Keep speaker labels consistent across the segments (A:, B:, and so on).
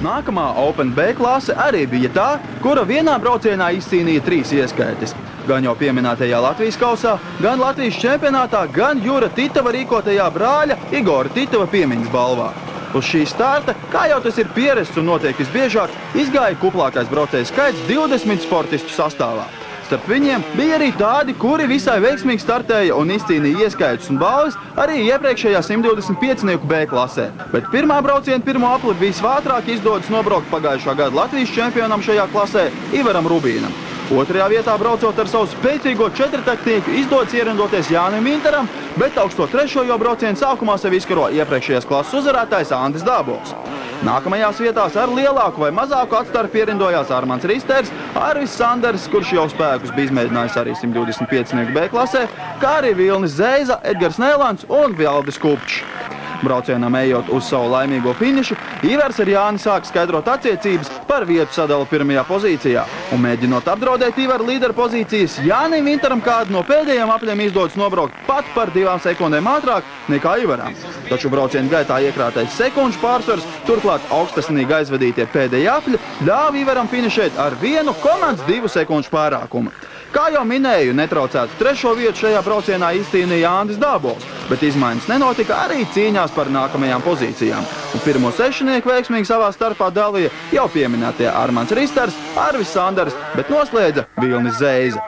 A: Nākamā Open B klase arī bija tā, kura vienā braucienā izcīnīja 3 ieskaites. Gan jau pieminētajā Latvijas kausā, gan Latvijas čempionātā, gan Jura Titava rīkotajā brāļa Igora Titava piemiņas balvā. Uz šī starta, kā jau tas ir pierasts un notiek visbiežāk, izgāja kuplākais braucēju skaits 20 sportistu sastāvā. Starp viņiem bija arī tādi, kuri visai veiksmīgi startēja un izcīnīja ieskaitus un balvas arī iepriekšējā 125 B klasē. Bet pirmā brauciena pirmo apli visvātrāk izdodas nobraukt pagājušā gada Latvijas čempionam šajā klasē Ivaram Rubīnam. Otrajā vietā braucot ar savu spēcīgo četrtaknieku izdodas ierindoties Jānim Vinteram, bet augsto trešo jau braucienu sākumā sev izkaro iepriekšējās klases uzvarētājs Andis Dābols. Nākamajās vietās ar lielāku vai mazāku atstarpi ierindojās Armands Risters, Arvis Sanders, kurš jau spēkus bija izmēģinājis arī 125 B klasē, kā arī Vilnis Zeiza, Edgars Nēlants un Valdis Kupčs. Braucienam ejot uz savu laimīgo finišu, Ivars ar Jāni sāk skaidrot attiecības par vietu sadalu pirmajā pozīcijā. Un mēģinot apdraudēt Ivara līderu pozīcijas, Jānim Vinteram kādu no pēdējiem apļiem izdodas nobraukt pat par 2 sekundēm ātrāk nekā Ivaram. Taču brauciena gaitā iekrātais sekundžu pārsvars, turklāt augstasinīgi aizvadītie pēdējie apļi, ļāva Ivaram finišēt ar 1,2 sekundžu pārākumu. Kā jau minēju, netraucētu trešo vietu šajā braucienā izcīnīja Andis Dābols, bet izmaiņas nenotika arī cīņās par nākamajām pozīcijām. Un pirmo sešnieku veiksmīgi savā starpā dalīja jau pieminētie Armands Risters, Arvis Sanders, bet noslēdza Vilnis Zeiza.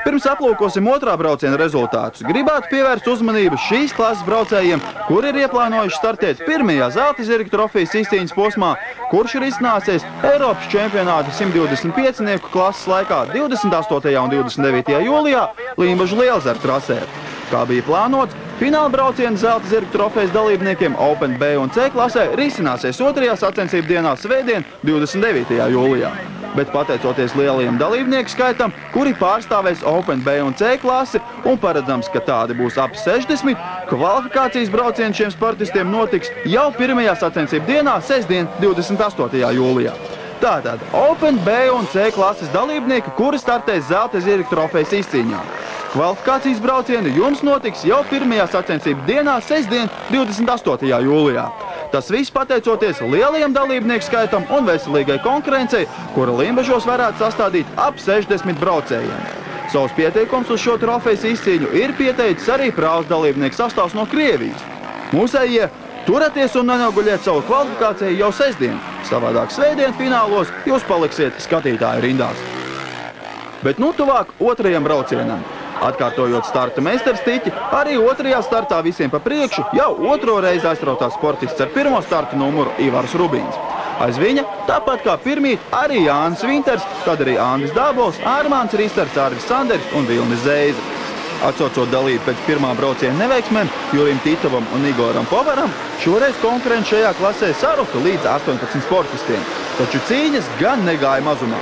A: Pirms aplūkosim otrā brauciena rezultātus, gribētu pievērst uzmanību šīs klases braucējiem, kuri ir ieplānojuši startēt pirmajā zelta zirga trofejas izcīņas posmā, kurš ir izcināsies Eiropas čempionāta 125 klases laikā 28. un 29. jūlijā Limbažu Lielzara trasē. Kā bija plānots, fināla brauciena zelta zirga trofejas dalībniekiem Open B un C klasē risināsies otrajā sacensību dienā svētdien 29. jūlijā. Bet pateicoties lielajiem dalībnieku skaitam, kuri pārstāvēs Open B un C klasi, un paredzams, ka tādi būs ap 60, kvalifikācijas braucieni šiem sportistiem notiks jau pirmajā sacensību dienā, sestdien, 28. jūlijā. Tātad Open B un C klases dalībnieki, kuri startēs zelta zirga trofejas izcīņā. Kvalifikācijas braucieni jums notiks jau pirmajā sacensību dienā, sestdien, 28. jūlijā. Tas viss pateicoties lielajiem dalībnieku skaitam un veselīgai konkurencei, kura Limbažos varētu sastādīt ap 60 braucējiem. Savus pieteikums uz šo trofejas izcīņu ir pieteicis arī prāvas dalībnieku sastāvs no Krievijas. Mūsējie, turieties un nenoguļiet savu kvalifikāciju jau sestdien. Savādāk svētdien finālos jūs paliksiet skatītāju rindās. Bet nu tuvāk otrajam braucienam. Atkārtojot starta meistarstiķi, arī otrajā startā visiem pa priekšu jau otro reizi aiztrautās sportists ar pirmo starta numuru Ivars Rubīns. Aiz viņa, tāpat kā pirmīt, arī Jānis Vinters, tad arī Andis Dābols, Armands Risters, Arvis Sanders un Vilnis Zeiza. Atsaucot dalību pēc pirmā brauciena neveiksmēm Jurim Titavam un Igoram Povaram, šoreiz konkurenci šajā klasē saruka līdz 18 sportistiem, taču cīņas gan negāja mazumā.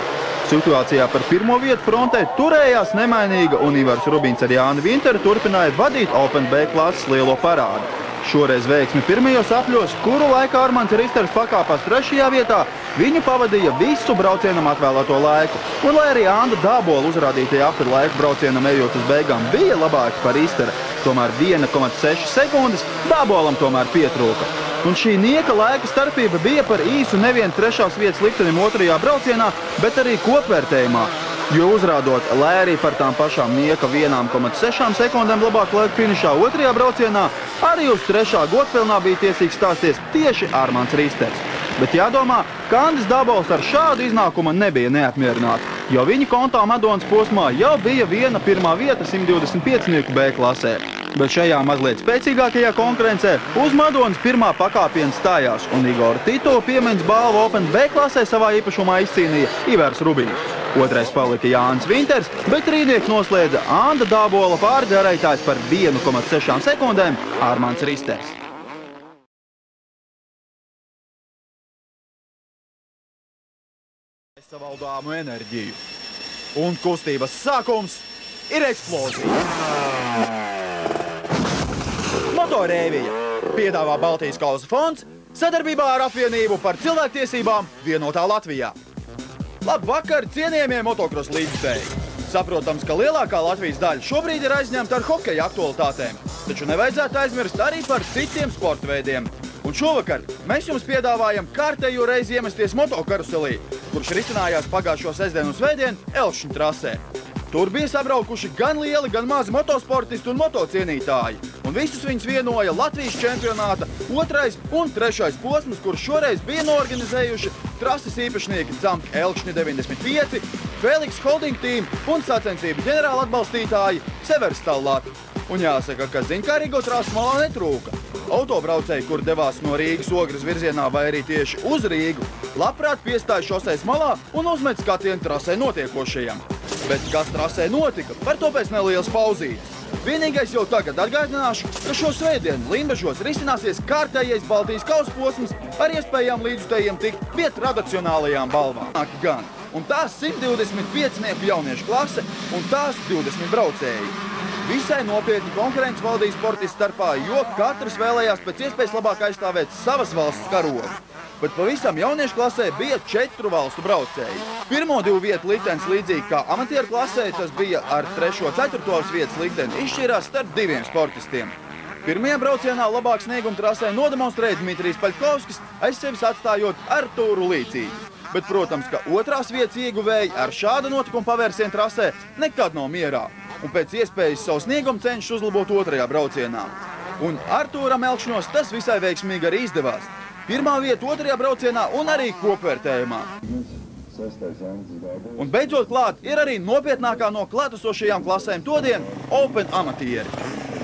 A: Situācijā par pirmo vietu frontē turējās nemainīga un Ivars Rubīns ar Jāni Vinteru turpināja vadīt Open B klases lielo parādu. Šoreiz veiksmi pirmajos apļos, kuru laikā Armands Risters pakāpās trešajā vietā, viņu pavadīja visu braucienam atvēlēto laiku. Un lai arī Anda Dābola uzrādītie apļu laiku braucienam ejot uz beigām bija labāki par Risteru, tomēr 1,6 sekundes Dābolam tomēr pietrūka. Un šī nieka laika starpība bija par īsu nevien trešās vietas liktenim otrajā braucienā, bet arī kopvērtējumā. Jo uzrādot, lai arī par tām pašām nieka 1,6 sekundēm labāku laiku finišā otrajā braucienā, arī uz trešā godpilnā bija tiesīgs stāsties tieši Armands Risters. Bet jādomā, ka Andis Dābols ar šādu iznākumu nebija neapmierināts, jo viņa kontā Madonas posmā jau bija viena pirmā vieta 125 B klasē. Bet šajā mazliet spēcīgākajā konkurencē uz Madonas pirmā pakāpiena stājās un Igora Titova piemiņas balvu Open B klasē savā īpašumā izcīnīja Ivars Rubīns. Otrais palika Jānis Vinters, bet rītnieks noslēdza Anda Dābola pārģērētājs par 1,6 sekundēm Armands Risters. Savaldāmu enerģiju. Un kustības sākums ir eksplozija. Motorēvija piedāvā Baltijas kausa fonds sadarbībā ar apvienību par cilvēktiesībām vienotā Latvijā. Labvakar, cienījamie motokrosa līdzstēji! Saprotams, ka lielākā Latvijas daļa šobrīd ir aizņemta ar hokeja aktualitātēm, taču nevajadzētu aizmirst arī par citiem sporta veidiem. Un šovakar mēs jums piedāvājam kārtējo reizi iemesties motokaruselī, kurš risinājās pagājušo sestdienu un svētdienu Elkšņu trasē. Tur bija sabraukuši gan lieli, gan mazi motosportisti un motocienītāji. Un visus viņus vienoja Latvijas čempionāta 2. un 3. posms, kurš šoreiz bija noorganizējuši trases īpašnieki Dzamk Elkšņi 95, Feliks Holding Team un sacensību ģenerāla atbalstītāji Severstal Lat. Un jāsaka, ka ziņkārīgo trases malā netrūka. Autobraucēji, kur devās no Rīgas Ogres virzienā vai arī tieši uz Rīgu, labprāt piestāja šoseis malā un uzmet skatienu trasē notiekošajam. Bet kas trasē notika, par to pēc nelielas pauzītes. Vienīgais jau tagad atgādināšu, ka šo svētdienu Limbažos risināsies kārtējais Baltijas kausa posms ar iespējām līdzutējiem tikt pie tradicionālajām balvām. Gan. Un tās 125 jauniešu klase un tās 20 braucēji. Visai nopietni konkurence valdīja sportistu starpā, jo katrs vēlējās pēc iespējas labāk aizstāvēt savas valsts karogu. Bet pavisam jauniešu klasē bija 4 valstu braucēji. Pirmo 2 vietu liktenis līdzīgi kā amatieru klasē, tas bija ar 3. un 4. vietas likteni, izšķirās starp 2 sportistiem. Pirmajā braucienā labāk snieguma trasē nodemonstrēja Dmitrijs Paļkovskis, aiz sevis atstājot Artūru Līcīti. Bet, protams, ka 2. vietas ieguvēji ar šādu notikumu pavērsienu trasē nekad nav mierā. Un pēc iespējas savu sniegumu cenšas uzlabot 2. braucienā. Un Artūram Elkšņos tas visai veiksmīgi arī izdevās. 1. vieta 2. braucienā un arī kopvērtējumā. Un beidzot klāt ir arī nopietnākā no klātesošajām klasēm todien Open amatieri.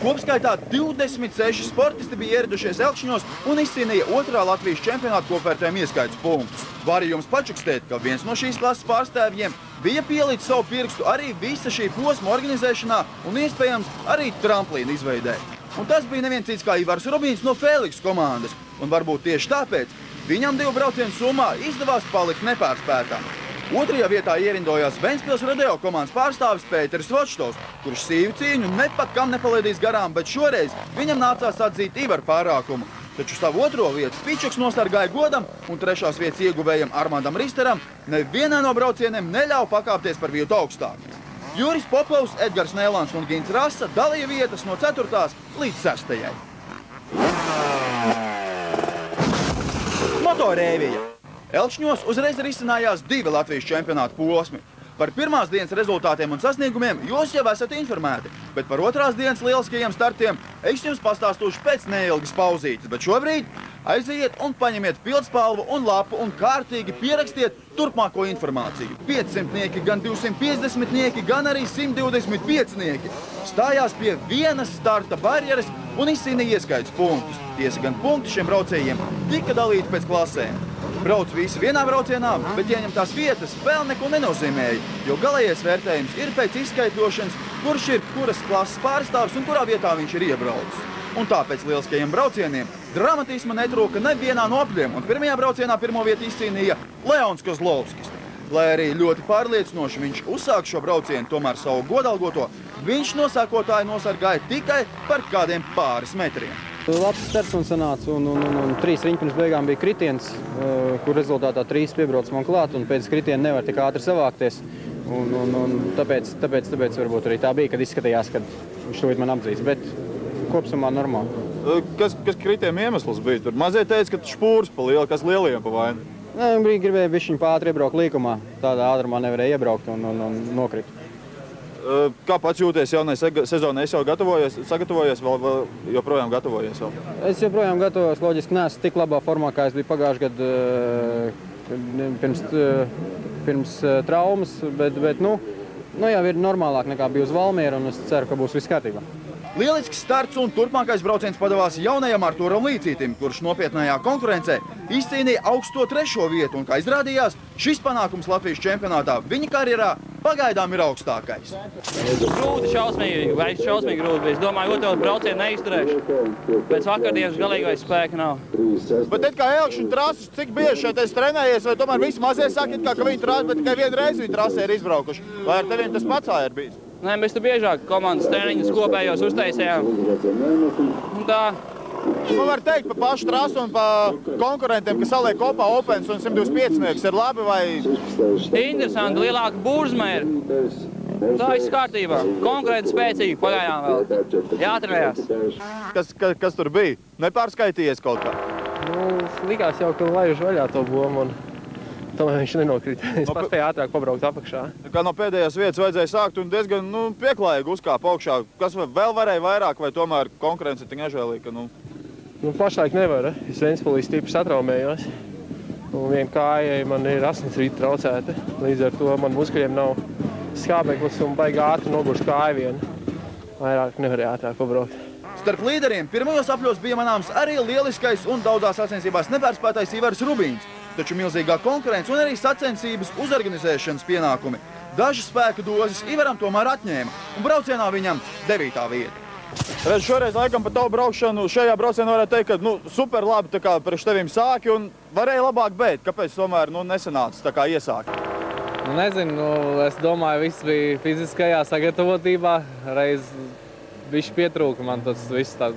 A: Kopskaitā 26 sportisti bija ieradušies Elkšņos un izcīnīja 2. Latvijas čempionāta kopvērtējuma ieskaites punktus. Var jums pačukstēt, ka viens no šīs klases pārstāvjiem bija pielicis savu pirkstu arī visa šī posma organizēšanā un iespējams arī tramplīna izveidē. Un tas bija neviens cits kā Ivars Rubīns no Feliks komandas. Un varbūt tieši tāpēc viņam 2 braucienu summā izdevās palikt nepārspētām. 2. vietā ierindojās Ventspils Rodeo komandas pārstāvis Pēteris Vočtovs, kurš sīvu cīņu ne pat kam nepalaidīs garām, bet šoreiz viņam nācās atzīt Ivaru pārākumu. Taču savu 2. vietu Pičuks nosargāja godam un 3. vietas ieguvējam Armandam Risteram nevienā no braucieniem neļauj pakāpties par vietu augstāk. Juris Popovs, Edgars Nēlāns un Gins Rasa dalīja vietas no 4. līdz 6. Motorēvija. Elkšņos uzreiz risinājās 2 Latvijas čempionāta posmi. Par pirmās dienas rezultātiem un sasniegumiem jūs jau esat informēti, bet par 2. dienas lieliskajiem startiem es jums pastāstīšu pēc neilgas pauzītes, bet šobrīd aiziet un paņemiet pildspalvu un lapu un kārtīgi pierakstiet turpmāko informāciju. 500-nieki, gan 250-nieki, gan arī 125-nieki stājās pie vienas starta barjeras un izcīnīja ieskaites punktus. Tiesa gan punkti šiem braucējiem tika dalīti pēc klasēm. Brauc visi vienā braucienā, bet ieņemtās vietas vēl neko nenozīmēja, jo galējais vērtējums ir pēc izskaitļošanas, kurš ir kuras klases pārstāvs un kurā vietā viņš ir iebraucis. Un tāpēc lieliskajiem braucieniem dramatisma netrūka nevienā no apļiem, un 1. braucienā 1. vietu izcīnīja Leons Kozlovskis. Lai arī ļoti pārliecinoši viņš uzsāk šo braucienu, tomēr savu godalgoto viņš no sākotāja nosargāja tikai par kādiem pāris metriem.
B: Labs starts un sanāca, un 3 riņu pirms beigām bija kritiens, kur rezultātā 3 piebrauc man klāt, un pēc kritiena nevar tik ātri savākties. Tāpēc varbūt arī tā bija, kad izskatījās, kad viņš tūlīt man apdzīs, bet kopsumā normāli.
C: Kas kritiena iemesls bija? Tur mazie teica, ka špūrs pa lielu, kas lielajiem pa vainu?
B: Gribēja bišķiņ pātri iebraukt līkumā, tādā ātrumā nevarēja iebraukt un nokrīt.
C: Kā pats jūties jaunai sezonai? Es jau sagatavojies, vēl joprojām gatavojies vēl?
B: Es joprojām gatavojos, loģiski neesmu tik labā formā, kā es biju pagājušajā gadā pirms traumas, bet nu jau ir normālāk nekā bija uz Valmieru, un es ceru, ka būs viss kārtībā.
A: Lielisks starts un turpmākais brauciens padavās jaunajam Artūram Līcītim, kurš nopietnējā konkurencē izcīnīja augsto 3. vietu, un, kā izrādījās, šis panākums Latvijas čempionātā viņa karjerā pagaidām ir augstākais.
D: Grūti, šausmīgi grūti. Es domāju, 2. braucienu neizturēšu. Pēc vakardienas galīgais spēka nav.
C: Bet tad kā Elkšņu trases, cik bieži šeit esi trenējies, vai tomēr visi mazie saka, ka viņi trasi, bet tikai vienu reizi viņi trasē ir izbraukuši? Vai ar teviem tas pats ir bijis?
D: Nē, mēs tu biežāk komandas treniņus kopējos uztaisījām. Un tā.
C: Man var teikt pa pašu trasu un pa konkurentiem, kas saliek kopā Opens un 125-nieks, ir labi vai?
D: Interesanti, lielāka burzma ir. Tā viss kārtībā. Konkurenti spēcīgi pagaidām vēl. Jāatrenējās.
C: Kas tur bija? Nepārskaitījies kaut kā?
E: Likās jau, ka laiž vaļā to bumu, un tomēr viņš nenokrita. Es pats spēju ātrāk pabraukt apakšā.
C: Kā no pēdējās vietas vajadzēja sākt un diezgan pieklājīgi uzkāpa augšā. Kas vēl varēja vairāk, vai tomēr konkurence ir tik nežēlīga?
E: Pašlaik nevar. Es Ventspilī stipri satraumējos. Un viena kāja man ir asinsrīte traucēta. Līdz ar to man muskuļiem nav skābeklis un baigi ātri nogurst kāja viena. Vairāk nevarēja ātrāk pabraukt.
A: Starp līderiem pirmajos apļos bija manāms arī lieliskais un daudzās sacensībās nepārspētais Ivars Rubīns. Taču milzīgā konkurence un arī sacensības uzorganizēšanas pienākumi dažas spēka dozes Ivaram tomēr atņēma, un braucienā viņam 9. vieta.
C: Redz, šoreiz laikam par tavu braukšanu šajā braucienā varētu teikt, ka super labi tā kā priekš tevim sāki un varēja labāk beigt. Kāpēc tomēr nesanāca tā kā iesāki?
F: Nezinu, es domāju, viss bija fiziskajā sagatavotībā. Reiz bišķi pietrūka man tas viss tā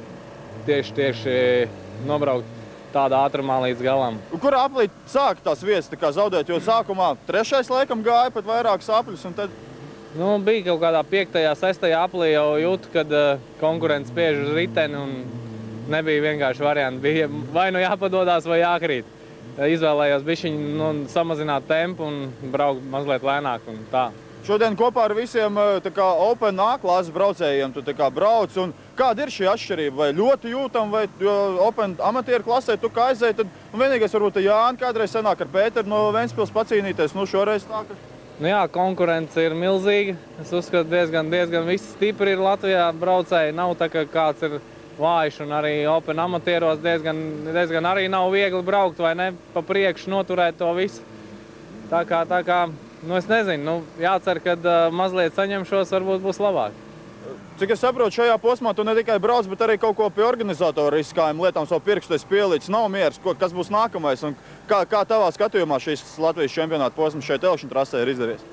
F: tieši nobraukt tādā ātrumā līdz galam.
C: Kurā aplī sāka tās vietas zaudēt, jo sākumā 3. laikam gāja pat vairākas apļus un tad...
F: Bija kaut kādā 5., 6. aplī jau jūtu, kad konkurence spiež uz riteni un nebija vienkārši varianti. Bija vai jāpadodās vai jākrīt. Izvēlējos bišķiņu samazināt tempu un braukt mazliet lēnāk un tā.
C: Šodien kopā ar visiem Open A klases braucējiem tu brauc, un kāda ir šī atšķirība? Vai ļoti jūtam, vai Open amatieru klasē tu kā aizēji, tad vienīgais varbūt Jāni kādreiz senāk ar Pēteru no Ventspils pacīnīties, šoreiz tā, ka...
F: Jā, konkurence ir milzīga. Es uzskatu, diezgan visi stipri ir Latvijā braucēji. Nav tā, ka kāds ir vājš, un arī Open amatieros diezgan arī nav viegli braukt, vai ne, pa priekšu noturēt to visu. Tā kā es nezinu, jācer, kad mazliet saņemšos, varbūt būs labāk.
C: Cik es saprotu, šajā posmā tu ne tikai brauc, bet arī kaut ko pie organizatora izskājuma lietām savu pirkstu esi pielicis. Nav miers, kas būs nākamais, un kā tavā skatījumā šīs Latvijas čempionāta posms šeit Elkšņu trasē ir izdevies?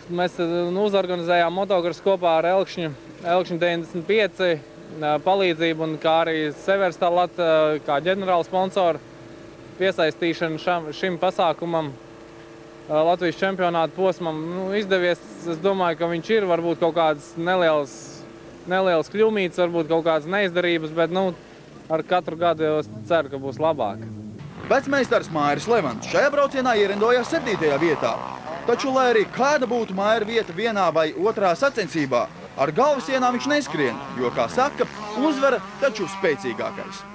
F: Mēs uzorganizējām motokrosu kopā ar Elkšņu 95 palīdzību, un kā arī Severstālat kā ģenerāla sponsora piesaistīšanu šim pasākumam. Latvijas čempionāta posmam izdevies. Es domāju, ka viņš ir varbūt kaut kādas nelielas kļūmītes, varbūt kaut kādas neizdarības, bet ar katru gadu es ceru, ka būs labāk.
A: Vecmeistars Māris Levants šajā braucienā ierindojās 7. vietā. Taču, lai arī kāda būtu Māra vieta vienā vai otrā sacensībā, ar galvas sienā viņš neskrien, jo, kā saka, uzvara taču spēcīgākais.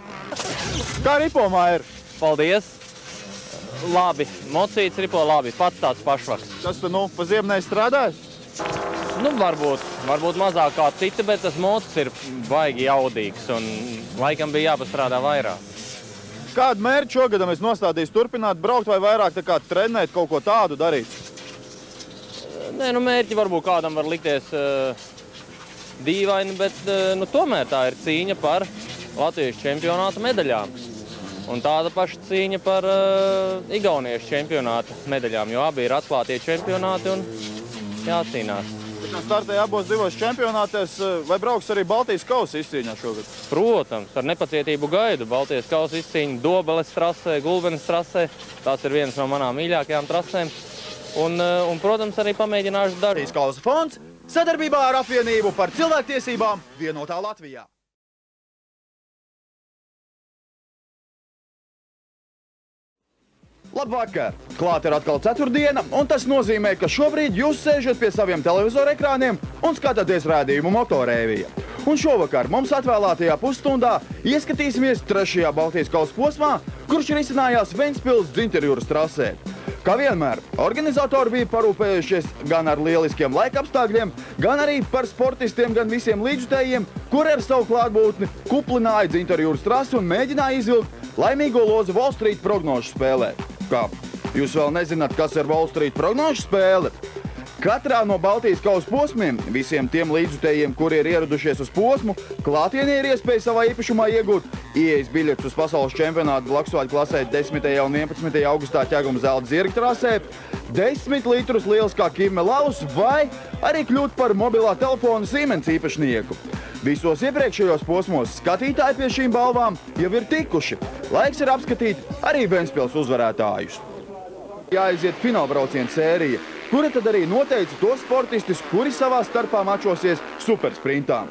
C: Kā ripo Māra?
D: Paldies! Labi, mocīts ripo labi, pats tāds pašvaks.
C: Kas tu pa ziemnē strādājis?
D: Varbūt mazāk kā citi, bet tas mocis ir baigi jaudīgs un laikam bija jāpastrādā vairāk.
C: Kādu mērķi šogadam es nostādījis turpināt braukt vai vairāk trenēt, kaut ko tādu darīt?
D: Mērķi varbūt kādam var likties dīvaini, bet tomēr tā ir cīņa par Latvijas čempionāta medaļām. Un tāda paša cīņa par igauniešu čempionāta medaļām, jo abi ir atklātie čempionāti un jācīnās.
C: Startēja abos divos čempionātēs, vai brauks arī Baltijas kausa izcīņā šogad?
D: Protams, ar nepacietību gaidu. Baltijas kausa izcīņa Dobeles trasē, Gulbenes trasē. Tās ir vienas no manām mīļākajām trasēm. Un, protams, arī pamēģināšu darbu.
A: Baltijas kausa fonds sadarbībā ar apvienību par cilvēktiesībām vienotā Latvijā. Labvakar! Klāt ir atkal ceturtdiena, un tas nozīmē, ka šobrīd jūs sēžat pie saviem televizora ekrāniem un skatāties rādījumu Motorēvija. Un šovakar mums atvēlētajā pusstundā ieskatīsimies 3. Baltijas kausa posmā, kurš risinājās Ventspils dzinterjūras trasē. Kā vienmēr, organizatori bija parūpējušies gan ar lieliskiem laikapstākļiem, gan arī par sportistiem, gan visiem līdzjutējiem, kuri ar savu klātbūtni kuplināja dzinterjūras trasu un mēģināja izvilkt laimīgo lozi Wall Street prognožu spēlē. Kā? Jūs vēl nezināt, kas ir Wall Street prognožu spēle? Katrā no Baltijas kausa posmiem visiem tiem līdzjutējiem, kuri ir ieradušies uz posmu, klātienē ir iespēja savā īpašumā iegūt ieejas biļetes uz pasaules čempionātu blakusvaļu klasē 10. un 11. augustā ķeguma zelta zirga trasē, 10 litrus liels kā Kimmel alus vai arī kļūt par mobilā telefona Siemens īpašnieku. Visos iepriekšējos posmos skatītāji pie šīm balvām jau ir tikuši. Laiks ir apskatīt arī Ventspils uzvarētājus. Jāaiziet finālbrauciena sērija, kura tad arī noteica tos sportistus, kuri savā starpā mačosies supersprintā.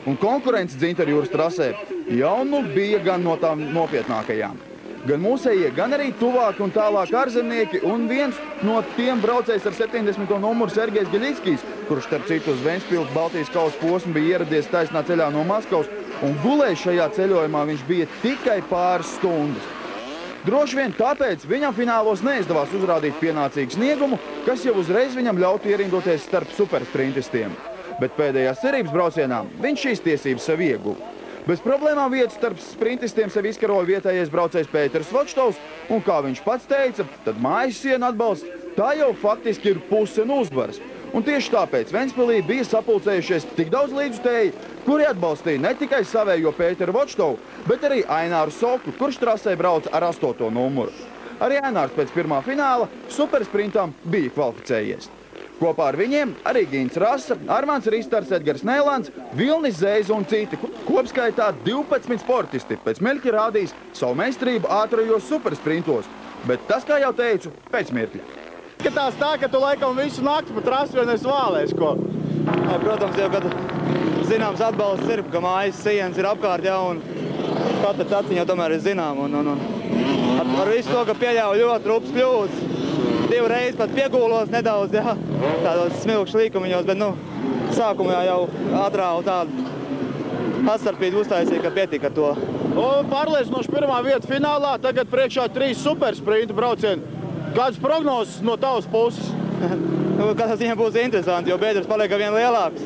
A: un konkurence Dzintarjūras trasē jau nu bija gan no tām nopietnākajām. Gan mūsējie, gan arī tuvāk un tālāk ārzemnieki, un viens no tiem braucējs ar 70. numuru Sergejs Gaļickijs, kurš starp citu uz Ventspils Baltijas kausa posmu bija ieradies taisnā ceļā no Maskavas, un gulēja šajā ceļojumā viņš bija tikai pāris stundas. Droši vien tāpēc viņam finālos neizdevās uzrādīt pienācīgu sniegumu, kas jau uzreiz viņam ļautu ierindoties starp supersprintistiem. Bet pēdējās cerības braucienā viņš šīs tiesības sev ieguva. Bez problēmām vietas starp sprintistiem sev izkaroja vietējais braucējs Pēters Vočtovs, un kā viņš pats teica, tad mājas siena atbalsts tā jau faktiski ir puse no uzvaras. Un tieši tāpēc Ventspilī bija sapulcējušies tik daudz līdzutēji, kuri atbalstīja ne tikai savējo Pēteru Vočtovu, bet arī Aināru Soku, kurš trasē brauca ar 8. numuru. Arī Ainārs pēc pirmā fināla supersprintam bija kvalificējies. Kopā ar viņiem arī Gins Rasa, Armands Ristars, Edgars Nēlands, Vilnis Zeiza un citi. Kopskaitā 12 sportisti pēc mirkļa rādīs savu meistarību ātrajos supersprintos, bet tas, kā jau teicu, pēc mirkļa.
C: Skatās tā, ka tu laikam visu nakti pa trasi vien esi vālējis, ko?
G: Protams, jau kad zināms atbalsts ir, ka mājas sienas ir apkārt jau un katra taciņa jau tomēr ir zinām. Ar visu to, ka pieļauju ļoti rupjas kļūdas. 2 reizes pat piegūlos nedaudz, jā, tādos smilkšu līkumiņos, bet, sākumā jau atrāvu tādu atstarpību uztaisīju, ka pietika ar to.
C: Pārliecinoši pirmā vieta finālā, tagad priekšā 3 supersprintu braucieni. Kādas prognozes no tavas puses?
G: Katrā ziņā būs interesanti, jo biedrs paliek vien lielāks.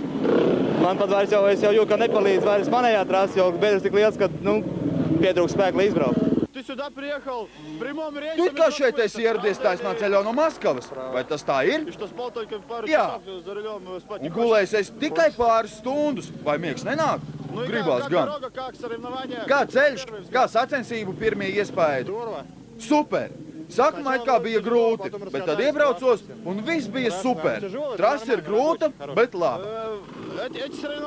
G: Man pat vairs jau, es jau jūtu, ka nepalīdz vairs manējā trasi, jo biedrs tik liels, ka, pietrūkst spēku, lai izbraukt.
C: Tu сюда приехал прямым рейсом.
A: Tu kā šeit esi ieradies taisnā ceļā no Maskavas? Vai tas tā ir? Jā. Un gulējis esi tikai pāris stundas. Vai miegs nenāk? Gribās gan. Kā ceļš? Kā sacensību pirmie iespēja? Super! Sākumā it kā bija grūti, bet tad iebraucos un viss bija super. Trasa ir grūta, bet labi.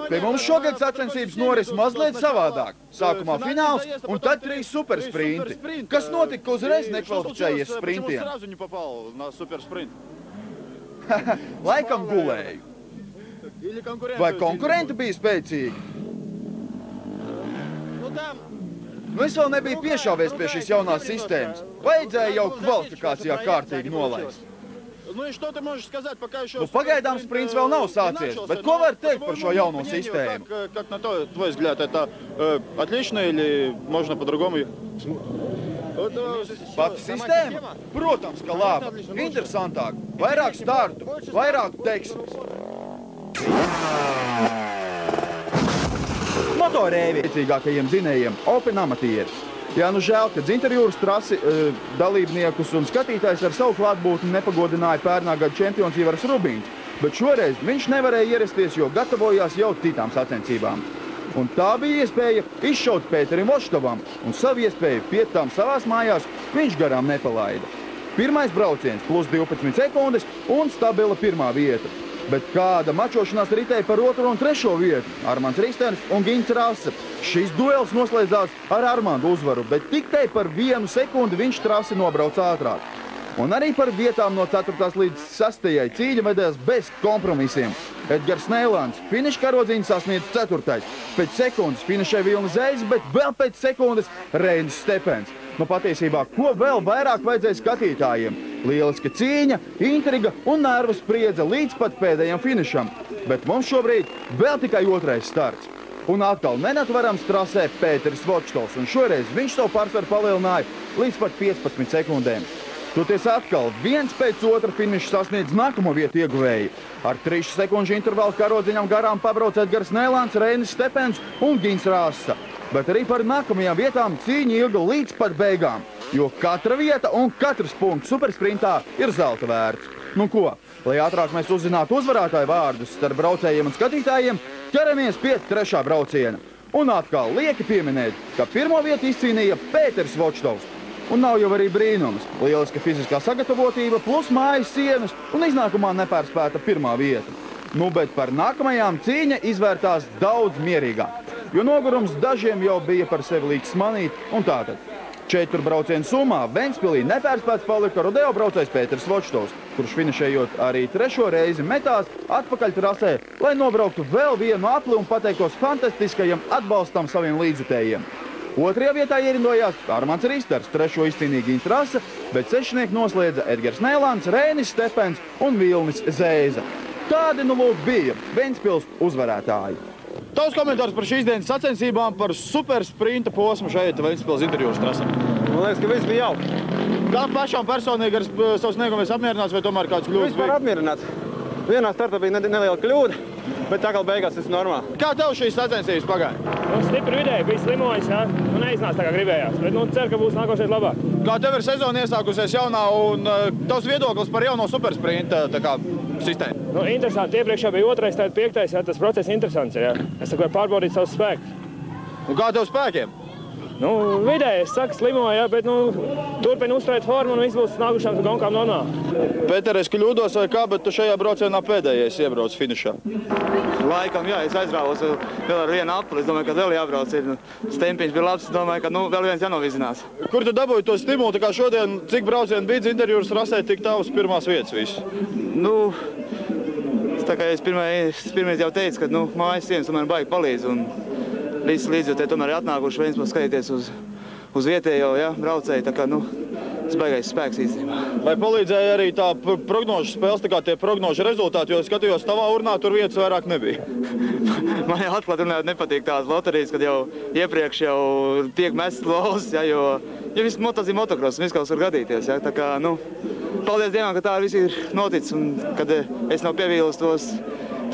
A: Pie mums šogad sacensības noris mazliet savādāk. Sākumā fināls un tad 3 supersprinti. Kas notika, ka uzreiz nekvalificējies sprintiem? Laikam gulēju. Vai konkurenti bija spēcīgi? Es vēl nebiju piešāvies pie šīs jaunās sistēmas. Vajadzēja jau kvalifikācijā kārtīgi nolaist. Pagaidām sprints vēl nav sācies, bet ko var teikt par šo jauno sistēmu?
C: Как на твой взгляд, это отлично или можно по-другому?
A: Pati sistēma? Protams, ka laba. Interesantāk. Vairāk startu, vairāk tekstus. Motorēvi iecīgākajiem zinējiem Open amatieri. Jā, nu žēl, ka Dzintarjūras trasi dalībniekus un skatītājs ar savu klātbūtni nepagodināja pērnā gada čempions Ivars Rubīns, bet šoreiz viņš nevarēja ierasties, jo gatavojās jau citām sacensībām. Un tā bija iespēja izšaut Pēterim Vočtovam, un savu iespēju piet tām savās mājās viņš garām nepalaida. Pirmais brauciens plus 12 sekundes un stabila pirmā vieta. Bet kāda mačošanās ritēja par 2. un 3. vietu? Armands Risters un Gins Rasa. Šis duels noslēdzās ar Armandu uzvaru, bet tikai par 1 sekundi viņš trasi nobrauc ātrāk. Un arī par vietām no 4. līdz 6. cīņa vedās bez kompromisiem. Edgars Nēlands finiša karodziņu sasniedz 4. Pēc sekundes finišē Vilnis Zeiza, bet vēl pēc sekundes Reinis Stepens. Patiesībā, ko vēl vairāk vajadzēja skatītājiem? Lieliska cīņa, intriga un nervu spriedze līdz pat pēdējam finišam. Bet mums šobrīd vēl tikai 2. starts. Un atkal nenatverams trasē Pēteris Vočtovs, un šoreiz viņš savu pārsvaru palielināja līdz pat 15 sekundēm. Toties atkal viens pēc otra finiša sasniedz nākamo vietu ieguvēju. Ar 3 sekundžu intervalu karodziņam garām pabrauc Edgars Nēlands, Reinis Stepens un Gins Rasa. Bet arī par nākamajām vietām cīņa ilga līdz pat beigām, jo katra vieta un katrs punkts supersprintā ir zelta vērts. Nu ko, lai ātrāk mēs uzzinātu uzvarētāju vārdus starp braucējiem un skatītājiem, ķeramies pie 3. brauciena. Un atkal lieki pieminēt, ka pirmo vietu izcīnīja Pēteris Vočtovs. Un nav jau arī brīnums. Lieliska fiziskā sagatavotība plus mājas sienas un iznākumā nepārspēta pirmā vieta. Bet par nākamajām cīņa izvērtās daudz mierīgāk, jo nogurums dažiem jau bija par sevi līdz smanīt, un tātad 4 braucienu summā Ventspilī nepārspēts palika rodeo braucējs Pēteris Vočtovs. kurš finišējot arī 3. reizi metās atpakaļ trasē, lai nobrauktu vēl vienu apli un pateiktos fantastiskajam atbalstam saviem līdzjutējiem. 2. vietā ierindojās Armands Risters, 3. izcīnīja Gins Rasa, bet sešnieku noslēdza Edgars Nēlāns, Rēnis Stepens un Vilnis Zēza. Tādi nu lūk bija Ventspils uzvarētāji.
C: Tavs komentārs par šīs dienas sacensībām par supersprinta posmu šeit Ventspils interjūras trasē.
B: Man liekas, ka viss bija jauki.
C: Kā pašām personīgi ar savu sniegumu esi apmierināts vai tomēr kāds kļūdas bija?
B: Vispār apmierināts. Vienā startā bija neliela kļūda, bet tā kā beigās viss normāli.
C: Kā tev šīs sacensības pagāja?
H: Stipri vidēji, bija slimojas, jā. Neiznāca tā kā gribējās, bet ceru, ka būs nākošais labāk.
C: Kā tev ir sezona iesākusies jaunā un tavs viedoklis par jauno supersprinta sistēmu?
H: Interesanti. Iepriekšā bija 2., tagad 5. Jā, tas process interesants ir, jā. Es saku, pārbaudīt savus spēkus.
C: Un kā tev spēkiem?
H: Vidēji, es saku, slimoju, jā, bet turpinu uzturēt formu un viss būs nākušām gonkām normāli.
C: Pēter, es kļūdos vai kā, bet tu šajā braucienā pēdējais iebrauc finišā.
G: Laikam, jā, es aizrāvos vēl ar vienu apli. Es domāju, ka vēl jābrauc ir. Stempiņš bija labs, domāju, ka vēl viens jānovizinās.
C: Kur tu dabūji to stimulu? Tā kā šodien, cik braucienu bija interjūras rasē, tik tavs pirmās vietas viss?
G: Tā kā es pirmais jau teicu, ka mājas sienas tomēr baigi palīdz. Un visi līdzjutēji tomēr ir atnākuši Ventspils skatīties uz vietējo braucēju. Tā kā, tas baigais spēks īstenībā.
C: Vai palīdzēja arī tā prognožu spēles, tā kā tie prognožu rezultāti, jo skatījos tavā urnā, tur vietas vairāk nebija?
G: Man jau atklāt runājot nepatīk tās loterijas, kad jau iepriekš jau tiek mests lovas, jo viss motocross, viss kaut kas var gadīties. Tā kā, paldies Dievam, ka tā viss ir noticis un kad es nav pievīlis tos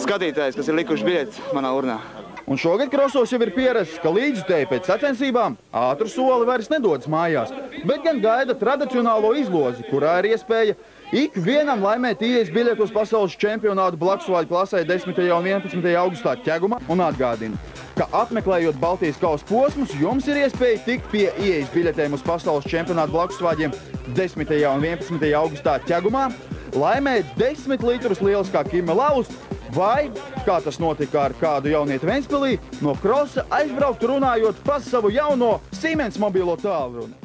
G: skatītājus, kas ir likuši biļetes manā urnā.
A: Un šogad krosos jau ir pierasts, ka līdzjutēji pēc sacensībām ātru soli vairs nedodas mājās, bet gan gaida tradicionālo izlozi, kurā ir iespēja ikvienam laimēt ieejas biļeti uz pasaules čempionātu blakusvaļu klasē 10. un 11. augustā Ķegumā un atgādina, ka apmeklējot Baltijas kausa posmus, jums ir iespēja tikt pie ieejas biļetēm uz pasaules čempionātu blakusvaļiem 10. un 11. augustā Ķegumā, laimēt 10 litrus lieliskā Kime Laus, vai, kā tas notika ar kādu jaunieti Ventspilī, no krosa aizbraukt runājot pa savu jauno Siemens mobilo tālruni.